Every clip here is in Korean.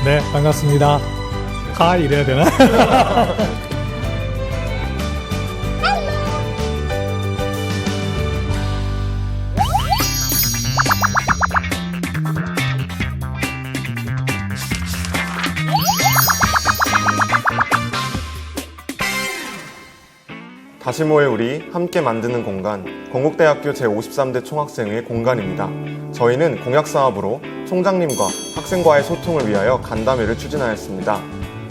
네, 반갑습니다. 하 이래야 되나? 다시 모일 우리 함께 만드는 공간, 건국대학교 제53대 총학생회 공간입니다. 저희는 공약사업으로 총장님과 학생과의 소통을 위하여 간담회를 추진하였습니다.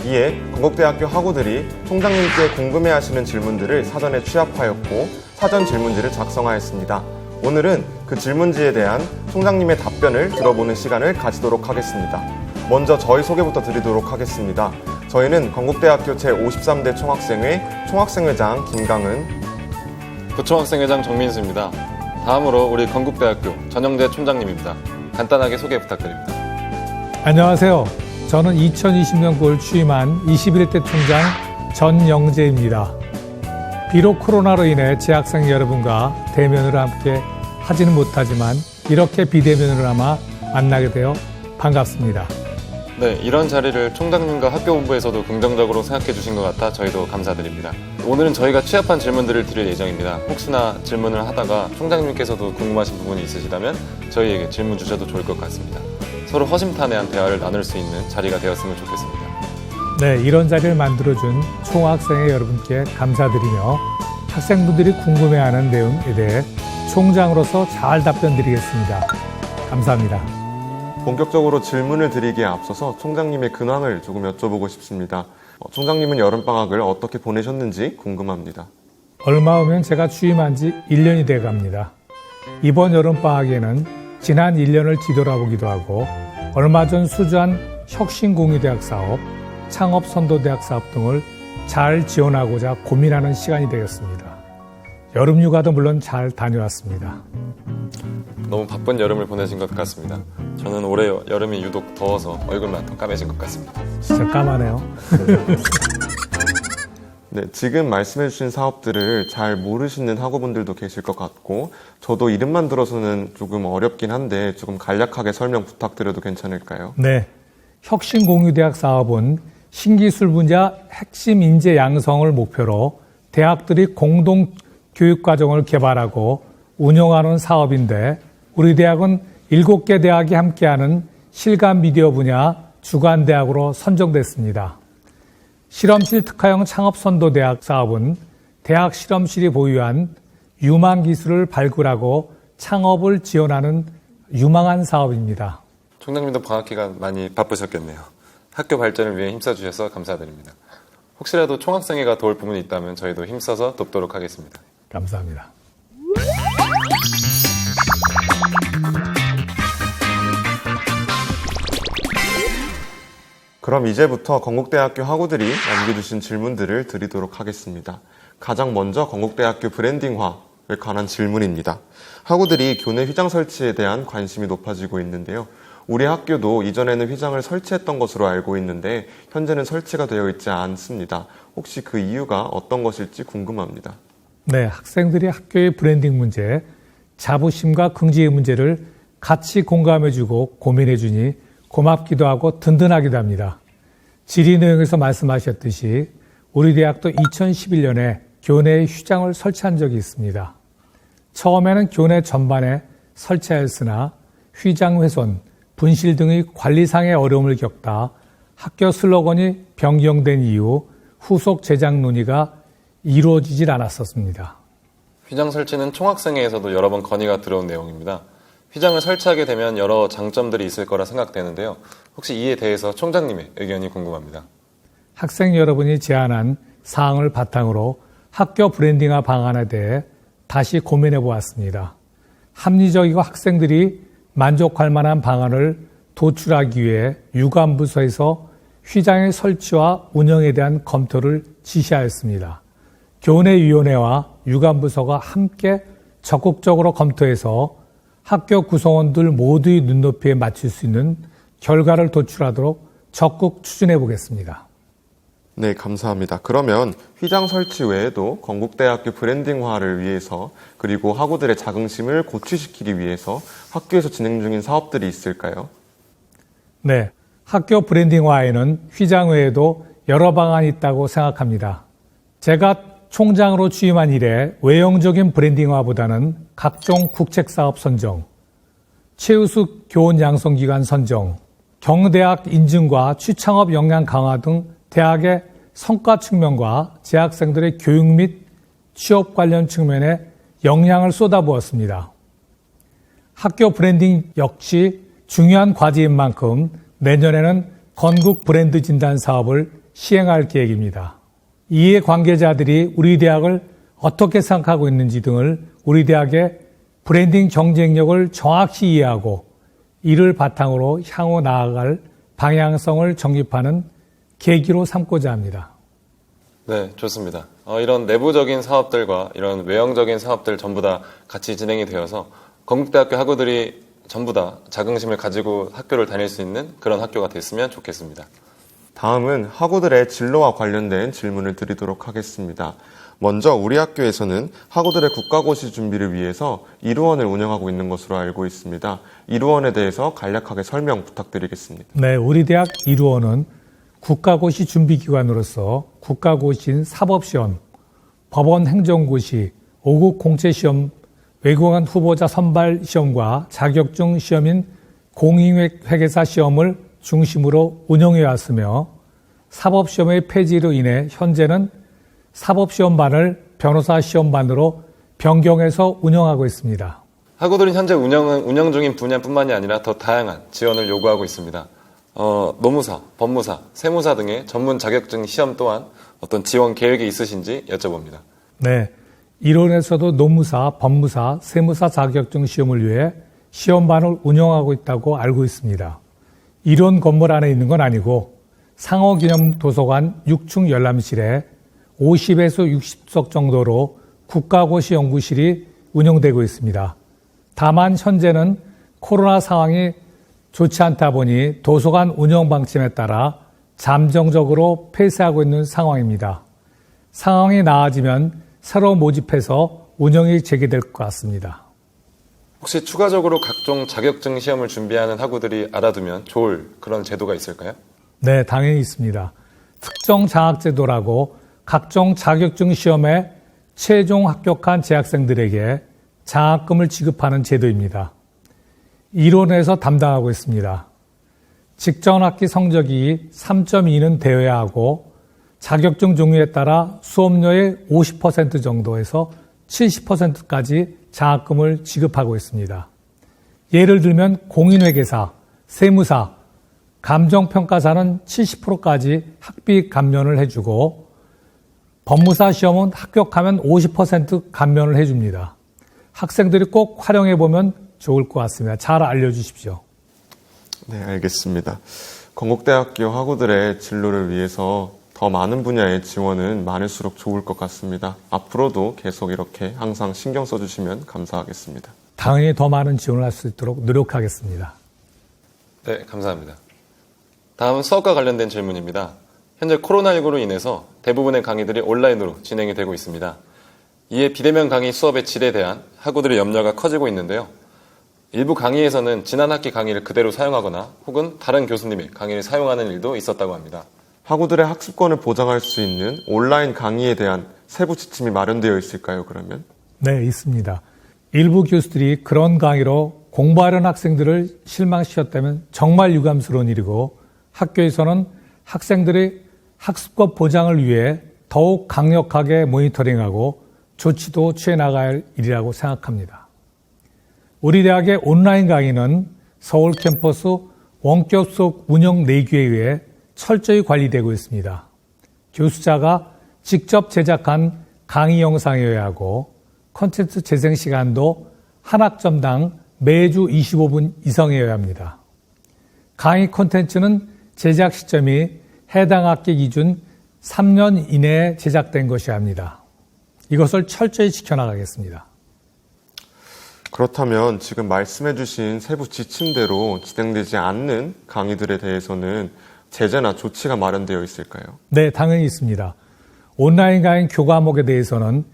이에 건국대학교 학우들이 총장님께 궁금해하시는 질문들을 사전에 취합하였고 사전 질문지를 작성하였습니다. 오늘은 그 질문지에 대한 총장님의 답변을 들어보는 시간을 가지도록 하겠습니다. 먼저 저희 소개부터 드리도록 하겠습니다. 저희는 건국대학교 제53대 총학생회 총학생회장 김강은, 부총학생회장 정민수입니다. 다음으로 우리 건국대학교 전영재 총장님입니다. 간단하게 소개 부탁드립니다. 안녕하세요. 저는 2020년 9월 취임한 21대 총장 전영재입니다. 비록 코로나로 인해 재학생 여러분과 대면으로 함께 하지는 못하지만 이렇게 비대면으로나마 만나게 되어 반갑습니다. 네, 이런 자리를 총장님과 학교본부에서도 긍정적으로 생각해 주신 것 같아 저희도 감사드립니다. 오늘은 저희가 취합한 질문들을 드릴 예정입니다. 혹시나 질문을 하다가 총장님께서도 궁금하신 부분이 있으시다면 저희에게 질문 주셔도 좋을 것 같습니다. 서로 허심탄회한 대화를 나눌 수 있는 자리가 되었으면 좋겠습니다. 네, 이런 자리를 만들어준 총학생회 여러분께 감사드리며 학생분들이 궁금해하는 내용에 대해 총장으로서 잘 답변드리겠습니다. 감사합니다. 본격적으로 질문을 드리기에 앞서서 총장님의 근황을 조금 여쭤보고 싶습니다. 총장님은 여름방학을 어떻게 보내셨는지 궁금합니다. 얼마 후면 제가 취임한 지 1년이 돼 갑니다. 이번 여름방학에는 지난 1년을 뒤돌아보기도 하고 얼마 전 수주한 혁신공유대학 사업, 창업선도대학 사업 등을 잘 지원하고자 고민하는 시간이 되었습니다. 여름휴가도 물론 잘 다녀왔습니다. 너무 바쁜 여름을 보내신 것 같습니다. 저는 올해 여름이 유독 더워서 얼굴만 더 까매진 것 같습니다. 진짜 까마네요. 네, 지금 말씀해 주신 사업들을 잘 모르시는 학우분들도 계실 것 같고 저도 이름만 들어서는 조금 어렵긴 한데 조금 간략하게 설명 부탁드려도 괜찮을까요? 네, 혁신공유대학 사업은 신기술 분야 핵심 인재 양성을 목표로 대학들이 공동 교육과정을 개발하고 운영하는 사업인데 우리 대학은 7개 대학이 함께하는 실감 미디어 분야 주관대학으로 선정됐습니다. 실험실 특화형 창업선도대학 사업은 대학 실험실이 보유한 유망 기술을 발굴하고 창업을 지원하는 유망한 사업입니다. 총장님도 방학 기간 많이 바쁘셨겠네요. 학교 발전을 위해 힘써주셔서 감사드립니다. 혹시라도 총학생회가 도울 부분이 있다면 저희도 힘써서 돕도록 하겠습니다. 감사합니다. 그럼 이제부터 건국대학교 학우들이 남겨주신 질문들을 드리도록 하겠습니다. 가장 먼저 건국대학교 브랜딩화에 관한 질문입니다. 학우들이 교내 휘장 설치에 대한 관심이 높아지고 있는데요. 우리 학교도 이전에는 휘장을 설치했던 것으로 알고 있는데 현재는 설치가 되어 있지 않습니다. 혹시 그 이유가 어떤 것일지 궁금합니다. 네, 학생들이 학교의 브랜딩 문제, 자부심과 긍지의 문제를 같이 공감해주고 고민해주니 고맙기도 하고 든든하기도 합니다. 질의 내용에서 말씀하셨듯이 우리 대학도 2011년에 교내에 휘장을 설치한 적이 있습니다. 처음에는 교내 전반에 설치하였으나 휘장 훼손, 분실 등의 관리상의 어려움을 겪다 학교 슬로건이 변경된 이후 후속 제작 논의가 이루어지질 않았었습니다. 휘장 설치는 총학생회에서도 여러 번 건의가 들어온 내용입니다. 휘장을 설치하게 되면 여러 장점들이 있을 거라 생각되는데요. 혹시 이에 대해서 총장님의 의견이 궁금합니다. 학생 여러분이 제안한 사항을 바탕으로 학교 브랜딩화 방안에 대해 다시 고민해 보았습니다. 합리적이고 학생들이 만족할 만한 방안을 도출하기 위해 유관부서에서 휘장의 설치와 운영에 대한 검토를 지시하였습니다. 교내위원회와 유관부서가 함께 적극적으로 검토해서 학교 구성원들 모두의 눈높이에 맞출 수 있는 결과를 도출하도록 적극 추진해 보겠습니다. 네, 감사합니다. 그러면 휘장 설치 외에도 건국대학교 브랜딩화를 위해서 그리고 학우들의 자긍심을 고취시키기 위해서 학교에서 진행 중인 사업들이 있을까요? 네, 학교 브랜딩화에는 휘장 외에도 여러 방안이 있다고 생각합니다. 제가 총장으로 취임한 이래 외형적인 브랜딩화보다는 각종 국책사업 선정, 최우수 교원 양성기관 선정, 경대학 인증과 취창업 역량 강화 등 대학의 성과 측면과 재학생들의 교육 및 취업 관련 측면에 역량을 쏟아부었습니다. 학교 브랜딩 역시 중요한 과제인 만큼 내년에는 건국 브랜드 진단 사업을 시행할 계획입니다. 이에 관계자들이 우리 대학을 어떻게 생각하고 있는지 등을 우리 대학의 브랜딩 경쟁력을 정확히 이해하고 이를 바탕으로 향후 나아갈 방향성을 정립하는 계기로 삼고자 합니다. 네, 좋습니다. 이런 내부적인 사업들과 이런 외형적인 사업들 전부 다 같이 진행이 되어서 건국대학교 학우들이 전부 다 자긍심을 가지고 학교를 다닐 수 있는 그런 학교가 됐으면 좋겠습니다. 다음은 학우들의 진로와 관련된 질문을 드리도록 하겠습니다. 먼저 우리 학교에서는 학우들의 국가고시 준비를 위해서 이루원을 운영하고 있는 것으로 알고 있습니다. 이루원에 대해서 간략하게 설명 부탁드리겠습니다. 네, 우리 대학 이루원은 국가고시 준비기관으로서 국가고시인 사법시험, 법원 행정고시, 5급 공채시험, 외국인 후보자 선발 시험과 자격증 시험인 공인회계사 시험을 중심으로 운영해 왔으며 사법시험의 폐지로 인해 현재는 사법시험반을 변호사 시험반으로 변경해서 운영하고 있습니다. 학우들은 현재 운영 중인 분야뿐만이 아니라 더 다양한 지원을 요구하고 있습니다. 노무사, 법무사, 세무사 등의 전문 자격증 시험 또한 어떤 지원 계획이 있으신지 여쭤봅니다. 네, 이론에서도 노무사, 법무사, 세무사 자격증 시험을 위해 시험반을 운영하고 있다고 알고 있습니다. 이론 건물 안에 있는 건 아니고 상호기념 도서관 6층 열람실에 50에서 60석 정도로 국가고시 연구실이 운영되고 있습니다. 다만 현재는 코로나 상황이 좋지 않다 보니 도서관 운영 방침에 따라 잠정적으로 폐쇄하고 있는 상황입니다. 상황이 나아지면 새로 모집해서 운영이 재개될 것 같습니다. 혹시 추가적으로 각종 자격증 시험을 준비하는 학우들이 알아두면 좋을 그런 제도가 있을까요? 네, 당연히 있습니다. 특정 장학제도라고 각종 자격증 시험에 최종 합격한 재학생들에게 장학금을 지급하는 제도입니다. 이론에서 담당하고 있습니다. 직전 학기 성적이 3.2는 되어야 하고 자격증 종류에 따라 수업료의 50% 정도에서 70%까지 장학금을 지급하고 있습니다. 예를 들면 공인회계사, 세무사, 감정평가사는 70%까지 학비 감면을 해주고 법무사 시험은 합격하면 50% 감면을 해줍니다. 학생들이 꼭 활용해보면 좋을 것 같습니다. 잘 알려주십시오. 네, 알겠습니다. 건국대학교 학우들의 진로를 위해서 더 많은 분야의 지원은 많을수록 좋을 것 같습니다. 앞으로도 계속 이렇게 항상 신경 써주시면 감사하겠습니다. 당연히 더 많은 지원을 할 수 있도록 노력하겠습니다. 네, 감사합니다. 다음은 수업과 관련된 질문입니다. 현재 코로나19로 인해서 대부분의 강의들이 온라인으로 진행이 되고 있습니다. 이에 비대면 강의 수업의 질에 대한 학우들의 염려가 커지고 있는데요. 일부 강의에서는 지난 학기 강의를 그대로 사용하거나 혹은 다른 교수님의 강의를 사용하는 일도 있었다고 합니다. 학우들의 학습권을 보장할 수 있는 온라인 강의에 대한 세부 지침이 마련되어 있을까요, 그러면? 네, 있습니다. 일부 교수들이 그런 강의로 공부하려는 학생들을 실망시켰다면 정말 유감스러운 일이고 학교에서는 학생들의 학습권 보장을 위해 더욱 강력하게 모니터링하고 조치도 취해나갈 일이라고 생각합니다. 우리 대학의 온라인 강의는 서울 캠퍼스 원격 수업 운영 내규에 의해 철저히 관리되고 있습니다. 교수자가 직접 제작한 강의 영상이어야 하고 콘텐츠 재생 시간도 한 학점당 매주 25분 이상이어야 합니다. 강의 콘텐츠는 제작 시점이 해당 학기 기준 3년 이내에 제작된 것이어야 합니다. 이것을 철저히 지켜나가겠습니다. 그렇다면 지금 말씀해 주신 세부 지침대로 진행되지 않는 강의들에 대해서는 제재나 조치가 마련되어 있을까요? 네, 당연히 있습니다. 온라인 강의 교과목에 대해서는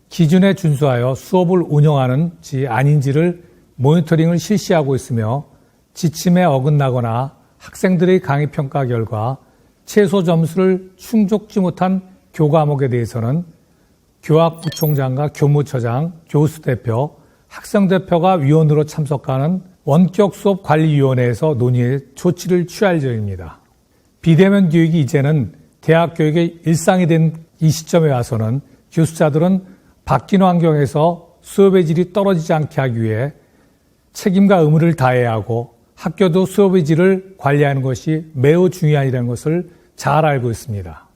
기준에 준수하여 수업을 운영하는지 아닌지를 모니터링을 실시하고 있으며 지침에 어긋나거나 학생들의 강의 평가 결과 최소 점수를 충족지 못한 교과목에 대해서는 교학부총장과 교무처장, 교수대표, 학생대표가 위원으로 참석하는 원격 수업 관리위원회에서 논의해 조치를 취할 예정입니다. 비대면 교육이 이제는 대학 교육의 일상이 된 이 시점에 와서는 교수자들은 바뀐 환경에서 수업의 질이 떨어지지 않게 하기 위해 책임과 의무를 다해야 하고 학교도 수업의 질을 관리하는 것이 매우 중요하다는 것을 잘 알고 있습니다.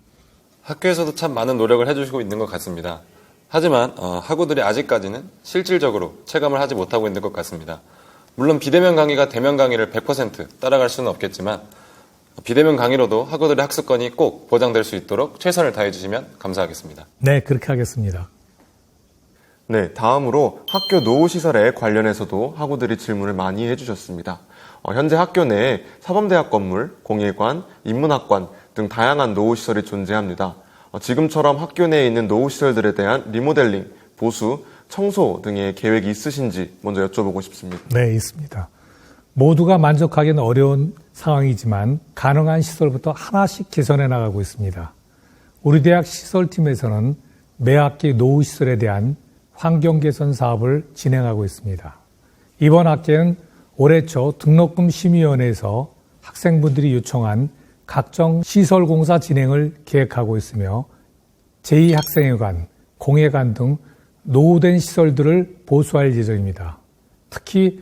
학교에서도 참 많은 노력을 해주시고 있는 것 같습니다. 하지만 학우들이 아직까지는 실질적으로 체감을 하지 못하고 있는 것 같습니다. 물론 비대면 강의가 대면 강의를 100% 따라갈 수는 없겠지만 비대면 강의로도 학우들의 학습권이 꼭 보장될 수 있도록 최선을 다해주시면 감사하겠습니다. 네, 그렇게 하겠습니다. 네, 다음으로 학교 노후시설에 관련해서도 학우들이 질문을 많이 해주셨습니다. 현재 학교 내에 사범대학 건물, 공예관, 인문학관 등 다양한 노후시설이 존재합니다. 지금처럼 학교 내에 있는 노후시설들에 대한 리모델링, 보수, 청소 등의 계획이 있으신지 먼저 여쭤보고 싶습니다. 네, 있습니다. 모두가 만족하기는 어려운 상황이지만 가능한 시설부터 하나씩 개선해 나가고 있습니다. 우리 대학 시설팀에서는 매 학기 노후시설에 대한 환경 개선 사업을 진행하고 있습니다. 이번 학기에는 올해 초 등록금 심의위원회에서 학생분들이 요청한 각종 시설공사 진행을 계획하고 있으며 제2학생회관, 공예관 등 노후된 시설들을 보수할 예정입니다. 특히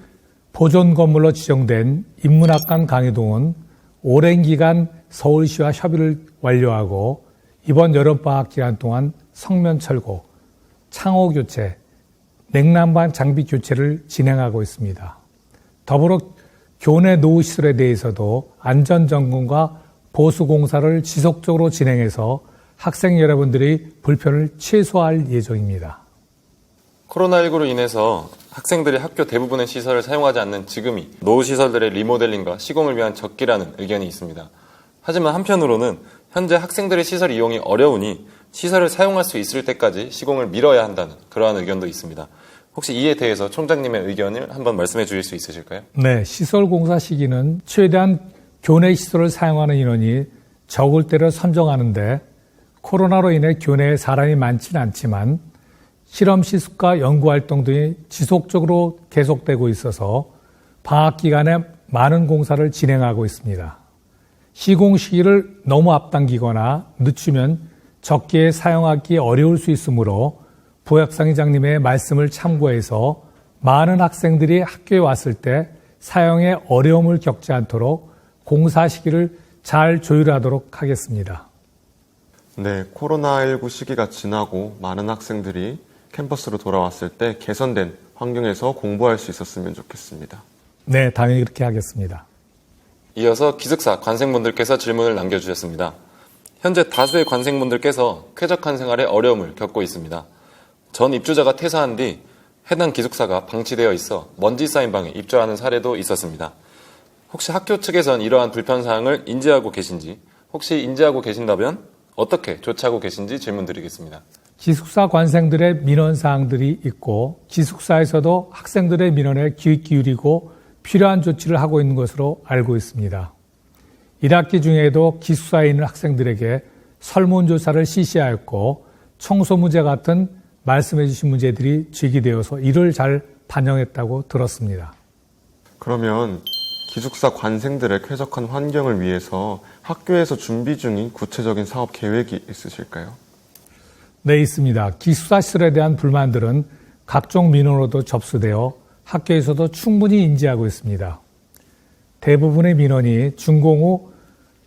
보존 건물로 지정된 인문학관 강의동은 오랜 기간 서울시와 협의를 완료하고 이번 여름방학 기간 동안 성면 철거, 창호 교체, 냉난방 장비 교체를 진행하고 있습니다. 더불어 교내 노후시설에 대해서도 안전점검과 보수공사를 지속적으로 진행해서 학생 여러분들의 불편을 최소화할 예정입니다. 코로나19로 인해서 학생들이 학교 대부분의 시설을 사용하지 않는 지금이 노후시설들의 리모델링과 시공을 위한 적기라는 의견이 있습니다. 하지만 한편으로는 현재 학생들의 시설 이용이 어려우니 시설을 사용할 수 있을 때까지 시공을 미뤄야 한다는 그러한 의견도 있습니다. 혹시 이에 대해서 총장님의 의견을 한번 말씀해 주실 수 있으실까요? 네, 시설 공사 시기는 최대한 교내 시설을 사용하는 인원이 적을 때를 선정하는데 코로나로 인해 교내에 사람이 많지는 않지만 실험 시습과 연구활동 등이 지속적으로 계속되고 있어서 방학 기간에 많은 공사를 진행하고 있습니다. 시공 시기를 너무 앞당기거나 늦추면 적기에 사용하기 어려울 수 있으므로 부학상의장님의 말씀을 참고해서 많은 학생들이 학교에 왔을 때 사용에 어려움을 겪지 않도록 공사 시기를 잘 조율하도록 하겠습니다. 네, 코로나19 시기가 지나고 많은 학생들이 캠퍼스로 돌아왔을 때 개선된 환경에서 공부할 수 있었으면 좋겠습니다. 네, 당연히 그렇게 하겠습니다. 이어서 기숙사 관생분들께서 질문을 남겨주셨습니다. 현재 다수의 관생분들께서 쾌적한 생활에 어려움을 겪고 있습니다. 전 입주자가 퇴사한 뒤 해당 기숙사가 방치되어 있어 먼지 쌓인 방에 입주하는 사례도 있었습니다. 혹시 학교 측에선 이러한 불편사항을 인지하고 계신지, 혹시 인지하고 계신다면 어떻게 조치하고 계신지 질문드리겠습니다. 기숙사 관생들의 민원사항들이 있고 기숙사에서도 학생들의 민원에 귀 기울이고 필요한 조치를 하고 있는 것으로 알고 있습니다. 1학기 중에도 기숙사에 있는 학생들에게 설문조사를 실시하였고 청소 문제 같은 말씀해 주신 문제들이 제기되어서 이를 잘 반영했다고 들었습니다. 그러면 기숙사 관생들의 쾌적한 환경을 위해서 학교에서 준비 중인 구체적인 사업 계획이 있으실까요? 네, 있습니다. 기숙사 시설에 대한 불만들은 각종 민원으로도 접수되어 학교에서도 충분히 인지하고 있습니다. 대부분의 민원이 준공 후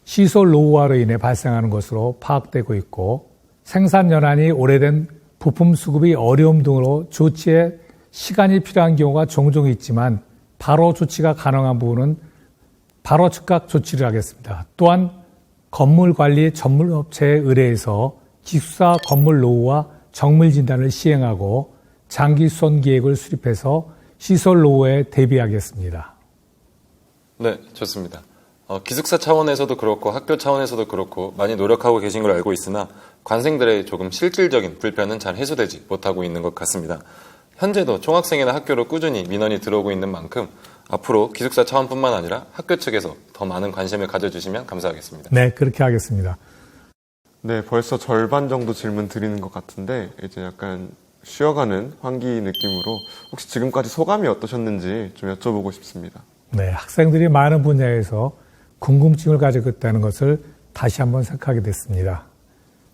시설 노후화로 인해 발생하는 것으로 파악되고 있고 생산 연한이 오래된 부품 수급이 어려움 등으로 조치에 시간이 필요한 경우가 종종 있지만 바로 조치가 가능한 부분은 바로 즉각 조치를 하겠습니다. 또한 건물관리 전문업체에 의뢰해서 기숙사 건물 노후와 정밀 진단을 시행하고 장기 수선 계획을 수립해서 시설 노후에 대비하겠습니다. 네, 좋습니다. 기숙사 차원에서도 그렇고 학교 차원에서도 그렇고 많이 노력하고 계신 걸 알고 있으나 관생들의 조금 실질적인 불편은 잘 해소되지 못하고 있는 것 같습니다. 현재도 총학생회나 학교로 꾸준히 민원이 들어오고 있는 만큼 앞으로 기숙사 차원뿐만 아니라 학교 측에서 더 많은 관심을 가져주시면 감사하겠습니다. 네, 그렇게 하겠습니다. 네, 벌써 절반 정도 질문 드리는 것 같은데 이제 약간 쉬어가는 환기 느낌으로 혹시 지금까지 소감이 어떠셨는지 좀 여쭤보고 싶습니다. 네, 학생들이 많은 분야에서 궁금증을 가지고 있다는 것을 다시 한번 생각하게 됐습니다.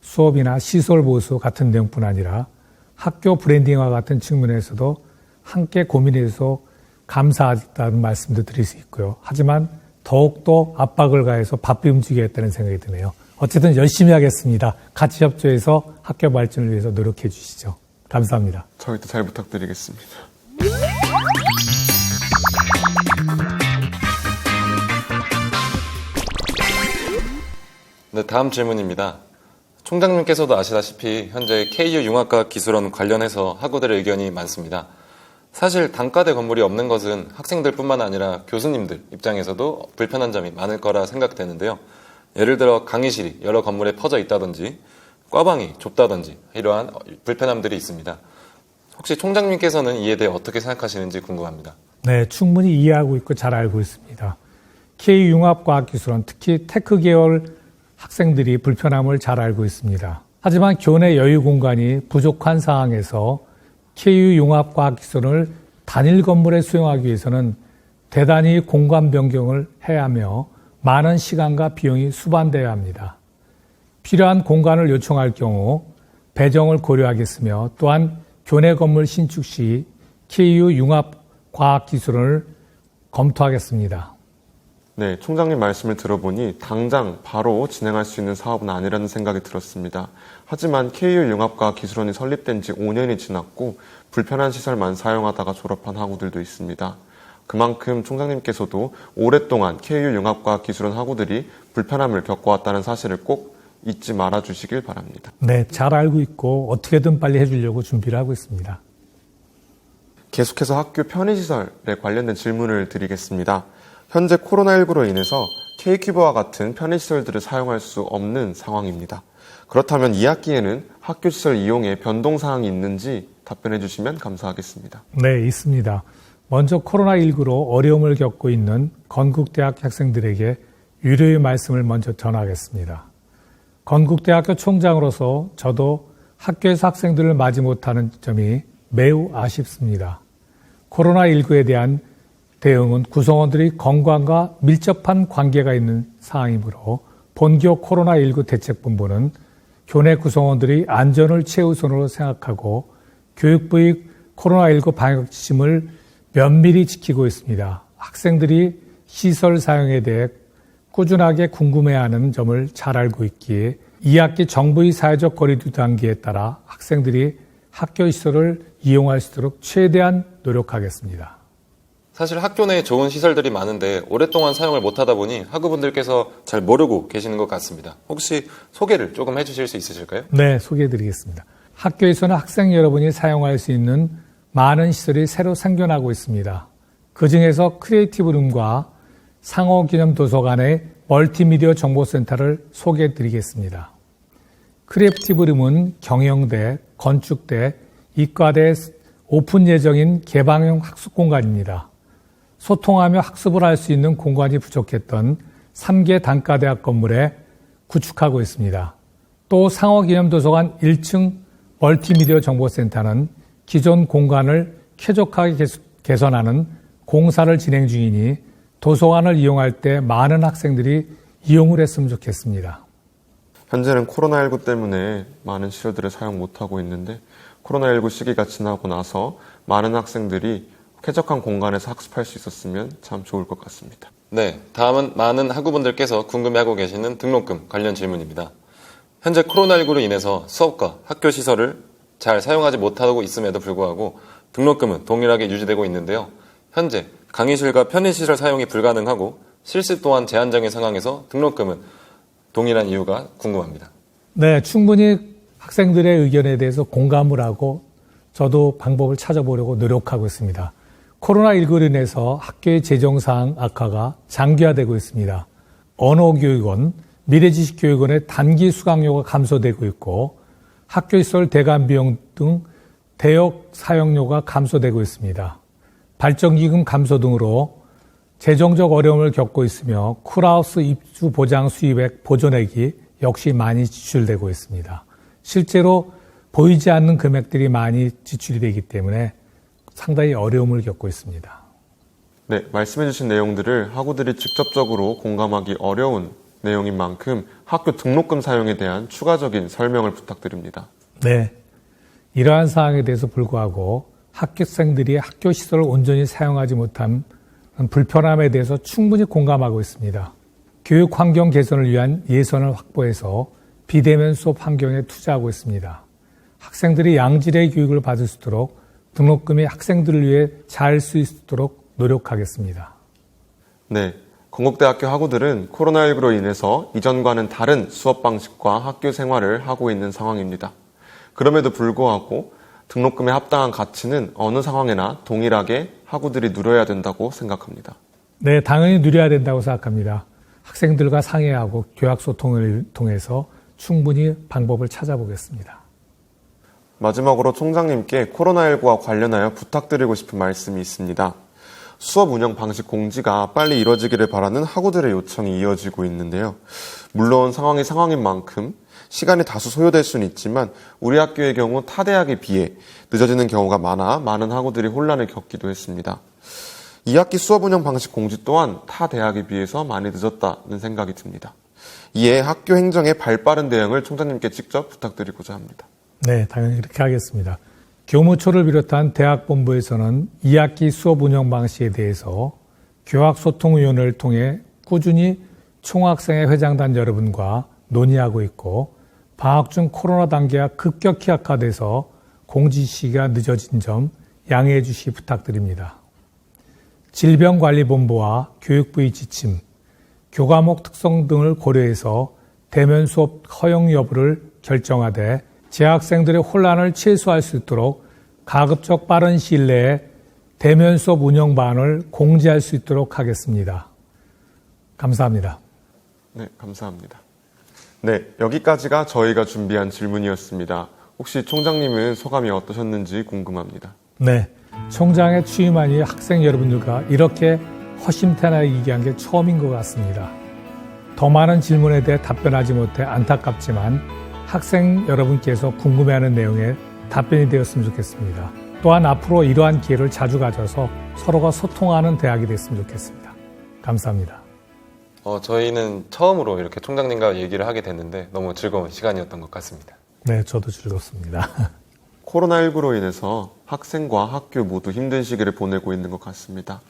수업이나 시설 보수 같은 내용뿐 아니라 학교 브랜딩과 같은 측면에서도 함께 고민해서 감사하다는 말씀도 드릴 수 있고요. 하지만 더욱더 압박을 가해서 바삐 움직여야겠다는 생각이 드네요. 어쨌든 열심히 하겠습니다. 같이 협조해서 학교 발전을 위해서 노력해 주시죠. 감사합니다. 저희도 잘 부탁드리겠습니다. 네, 다음 질문입니다. 총장님께서도 아시다시피 현재 KU 융합과학기술원 관련해서 학우들의 의견이 많습니다. 사실 단과대 건물이 없는 것은 학생들뿐만 아니라 교수님들 입장에서도 불편한 점이 많을 거라 생각되는데요. 예를 들어 강의실이 여러 건물에 퍼져 있다든지 과방이 좁다든지 이러한 불편함들이 있습니다. 혹시 총장님께서는 이에 대해 어떻게 생각하시는지 궁금합니다. 네, 충분히 이해하고 있고 잘 알고 있습니다. KU융합과학기술원, 특히 테크 계열 학생들이 불편함을 잘 알고 있습니다. 하지만 교내 여유 공간이 부족한 상황에서 KU융합과학기술원을 단일 건물에 수용하기 위해서는 대단히 공간 변경을 해야 하며 많은 시간과 비용이 수반되어야 합니다. 필요한 공간을 요청할 경우 배정을 고려하겠으며 또한 교내 건물 신축 시 KU융합과학기술원을 검토하겠습니다. 네, 총장님 말씀을 들어보니 당장 바로 진행할 수 있는 사업은 아니라는 생각이 들었습니다. 하지만 KU융합과학기술원이 설립된 지 5년이 지났고 불편한 시설만 사용하다가 졸업한 학우들도 있습니다. 그만큼 총장님께서도 오랫동안 KU융합과학기술원 학우들이 불편함을 겪어왔다는 사실을 꼭 잊지 말아 주시길 바랍니다. 네, 잘 알고 있고 어떻게든 빨리 해주려고 준비를 하고 있습니다. 계속해서 학교 편의시설에 관련된 질문을 드리겠습니다. 현재 코로나19로 인해서 K큐브와 같은 편의시설들을 사용할 수 없는 상황입니다. 그렇다면 2학기에는 학교시설 이용에 변동사항이 있는지 답변해 주시면 감사하겠습니다. 네, 있습니다. 먼저 코로나19로 어려움을 겪고 있는 건국대학 학생들에게 위로의 말씀을 먼저 전하겠습니다. 건국대학교 총장으로서 저도 학교에서 학생들을 맞이 못하는 점이 매우 아쉽습니다. 코로나19에 대한 대응은 구성원들이 건강과 밀접한 관계가 있는 사항이므로 본교 코로나19 대책본부는 교내 구성원들이 안전을 최우선으로 생각하고 교육부의 코로나19 방역 지침을 면밀히 지키고 있습니다. 학생들이 시설 사용에 대해 꾸준하게 궁금해하는 점을 잘 알고 있기에 2학기 정부의 사회적 거리두기 단계에 따라 학생들이 학교 시설을 이용할 수 있도록 최대한 노력하겠습니다. 사실 학교 내에 좋은 시설들이 많은데 오랫동안 사용을 못하다 보니 학우분들께서 잘 모르고 계시는 것 같습니다. 혹시 소개를 조금 해주실 수 있으실까요? 네, 소개해드리겠습니다. 학교에서는 학생 여러분이 사용할 수 있는 많은 시설이 새로 생겨나고 있습니다. 그중에서 크리에이티브룸과 상호기념 도서관의 멀티미디어 정보센터를 소개해드리겠습니다. 크리에이티브룸은 경영대, 건축대, 이과대 오픈 예정인 개방형 학습 공간입니다. 소통하며 학습을 할 수 있는 공간이 부족했던 3개 단과대학 건물에 구축하고 있습니다. 또 상호기념도서관 1층 멀티미디어 정보센터는 기존 공간을 쾌적하게 개선하는 공사를 진행 중이니 도서관을 이용할 때 많은 학생들이 이용을 했으면 좋겠습니다. 현재는 코로나19 때문에 많은 시설들을 사용 못하고 있는데 코로나19 시기가 지나고 나서 많은 학생들이 쾌적한 공간에서 학습할 수 있었으면 참 좋을 것 같습니다. 네, 다음은 많은 학우분들께서 궁금해하고 계시는 등록금 관련 질문입니다. 현재 코로나19로 인해서 수업과 학교 시설을 잘 사용하지 못하고 있음에도 불구하고 등록금은 동일하게 유지되고 있는데요. 현재 강의실과 편의시설 사용이 불가능하고 실습 또한 제한적인 상황에서 등록금은 동일한 이유가 궁금합니다. 네, 충분히 학생들의 의견에 대해서 공감을 하고 저도 방법을 찾아보려고 노력하고 있습니다. 코로나19로 인해서 학교의 재정사항 악화가 장기화되고 있습니다. 언어교육원, 미래지식교육원의 단기 수강료가 감소되고 있고 학교시설 대관 비용 등 대역 사용료가 감소되고 있습니다. 발전기금 감소 등으로 재정적 어려움을 겪고 있으며 쿨하우스 입주 보장 수입액 보존액이 역시 많이 지출되고 있습니다. 실제로 보이지 않는 금액들이 많이 지출이 되기 때문에 상당히 어려움을 겪고 있습니다. 네, 말씀해주신 내용들을 학우들이 직접적으로 공감하기 어려운 내용인 만큼 학교 등록금 사용에 대한 추가적인 설명을 부탁드립니다. 네, 이러한 사항에 대해서 불구하고 학생들이 학교 시설을 온전히 사용하지 못한 불편함에 대해서 충분히 공감하고 있습니다. 교육 환경 개선을 위한 예산을 확보해서 비대면 수업 환경에 투자하고 있습니다. 학생들이 양질의 교육을 받을 수 있도록 등록금이 학생들을 위해 잘 쓸 수 있도록 노력하겠습니다. 네, 건국대학교 학우들은 코로나19로 인해서 이전과는 다른 수업 방식과 학교 생활을 하고 있는 상황입니다. 그럼에도 불구하고 등록금의 합당한 가치는 어느 상황에나 동일하게 학우들이 누려야 된다고 생각합니다. 네, 당연히 누려야 된다고 생각합니다. 학생들과 상의하고 교학 소통을 통해서 충분히 방법을 찾아보겠습니다. 마지막으로 총장님께 코로나19와 관련하여 부탁드리고 싶은 말씀이 있습니다. 수업 운영 방식 공지가 빨리 이뤄지기를 바라는 학우들의 요청이 이어지고 있는데요. 물론 상황이 상황인 만큼 시간이 다소 소요될 수는 있지만 우리 학교의 경우 타 대학에 비해 늦어지는 경우가 많아 많은 학우들이 혼란을 겪기도 했습니다. 2학기 수업 운영 방식 공지 또한 타 대학에 비해서 많이 늦었다는 생각이 듭니다. 이에 학교 행정의 발빠른 대응을 총장님께 직접 부탁드리고자 합니다. 네, 당연히 그렇게 하겠습니다. 교무처를 비롯한 대학본부에서는 2학기 수업 운영 방식에 대해서 교학소통위원회를 통해 꾸준히 총학생회 회장단 여러분과 논의하고 있고 방학 중 코로나 단계가 급격히 악화돼서 공지 시기가 늦어진 점 양해해 주시기 부탁드립니다. 질병관리본부와 교육부의 지침, 교과목 특성 등을 고려해서 대면 수업 허용 여부를 결정하되 재학생들의 혼란을 최소화할 수 있도록 가급적 빠른 시일 내에 대면 수업 운영 방안을 공지할 수 있도록 하겠습니다. 감사합니다. 네, 감사합니다. 네, 여기까지가 저희가 준비한 질문이었습니다. 혹시 총장님은 소감이 어떠셨는지 궁금합니다. 네, 총장에 취임한 이 학생 여러분들과 이렇게 허심탄회하게 얘기한 게 처음인 것 같습니다. 더 많은 질문에 대해 답변하지 못해 안타깝지만 학생 여러분께서 궁금해하는 내용에 답변이 되었으면 좋겠습니다. 또한 앞으로 이러한 기회를 자주 가져서 서로가 소통하는 대학이 됐으면 좋겠습니다. 감사합니다. 저희는 처음으로 이렇게 총장님과 얘기를 하게 됐는데 너무 즐거운 시간이었던 것 같습니다. 네, 저도 즐겁습니다. 코로나19로 인해서 학생과 학교 모두 힘든 시기를 보내고 있는 것 같습니다.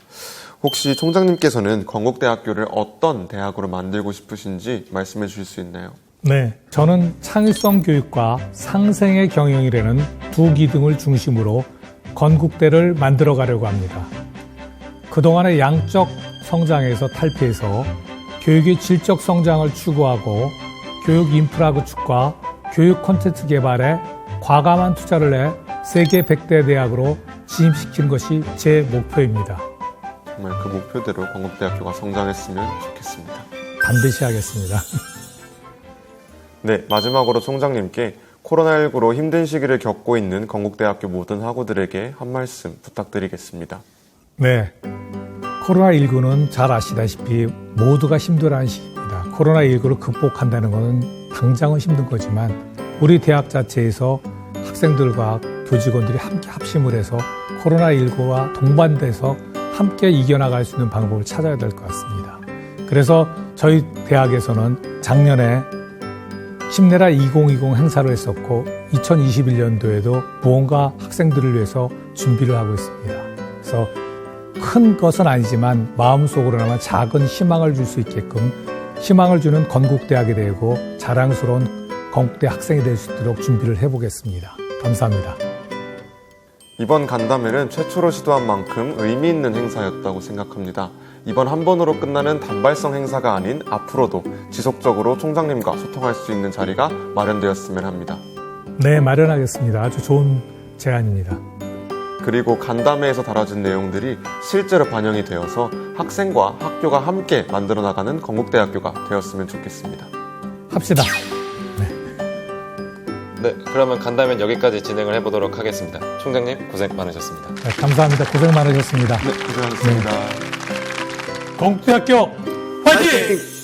혹시 총장님께서는 건국대학교를 어떤 대학으로 만들고 싶으신지 말씀해 주실 수 있나요? 네, 저는 창의성 교육과 상생의 경영이라는 두 기둥을 중심으로 건국대를 만들어 가려고 합니다. 그동안의 양적 성장에서 탈피해서 교육의 질적 성장을 추구하고 교육 인프라 구축과 교육 콘텐츠 개발에 과감한 투자를 해 세계 100대 대학으로 진입시키는 것이 제 목표입니다. 정말 그 목표대로 건국대학교가 성장했으면 좋겠습니다. 반드시 하겠습니다. 네, 마지막으로 총장님께 코로나19로 힘든 시기를 겪고 있는 건국대학교 모든 학우들에게 한 말씀 부탁드리겠습니다. 네, 코로나19는 잘 아시다시피 모두가 힘들어하는 시기입니다. 코로나19를 극복한다는 것은 당장은 힘든 거지만 우리 대학 자체에서 학생들과 교직원들이 함께 합심을 해서 코로나19와 동반돼서 함께 이겨나갈 수 있는 방법을 찾아야 될 것 같습니다. 그래서 저희 대학에서는 작년에 힘내라 2020 행사를 했었고 2021년도에도 무언가 학생들을 위해서 준비를 하고 있습니다. 그래서 큰 것은 아니지만 마음속으로나마 작은 희망을 줄 수 있게끔 희망을 주는 건국대학이 되고 자랑스러운 건국대 학생이 될 수 있도록 준비를 해보겠습니다. 감사합니다. 이번 간담회는 최초로 시도한 만큼 의미 있는 행사였다고 생각합니다. 이번 한 번으로 끝나는 단발성 행사가 아닌 앞으로도 지속적으로 총장님과 소통할 수 있는 자리가 마련되었으면 합니다. 네, 마련하겠습니다. 아주 좋은 제안입니다. 그리고 간담회에서 다뤄진 내용들이 실제로 반영이 되어서 학생과 학교가 함께 만들어 나가는 건국대학교가 되었으면 좋겠습니다. 합시다. 네, 그러면 간담회는 여기까지 진행을 해보도록 하겠습니다. 총장님 고생 많으셨습니다. 네, 감사합니다. 고생 많으셨습니다. 네, 고생하셨습니다. 건국대학교 화이팅!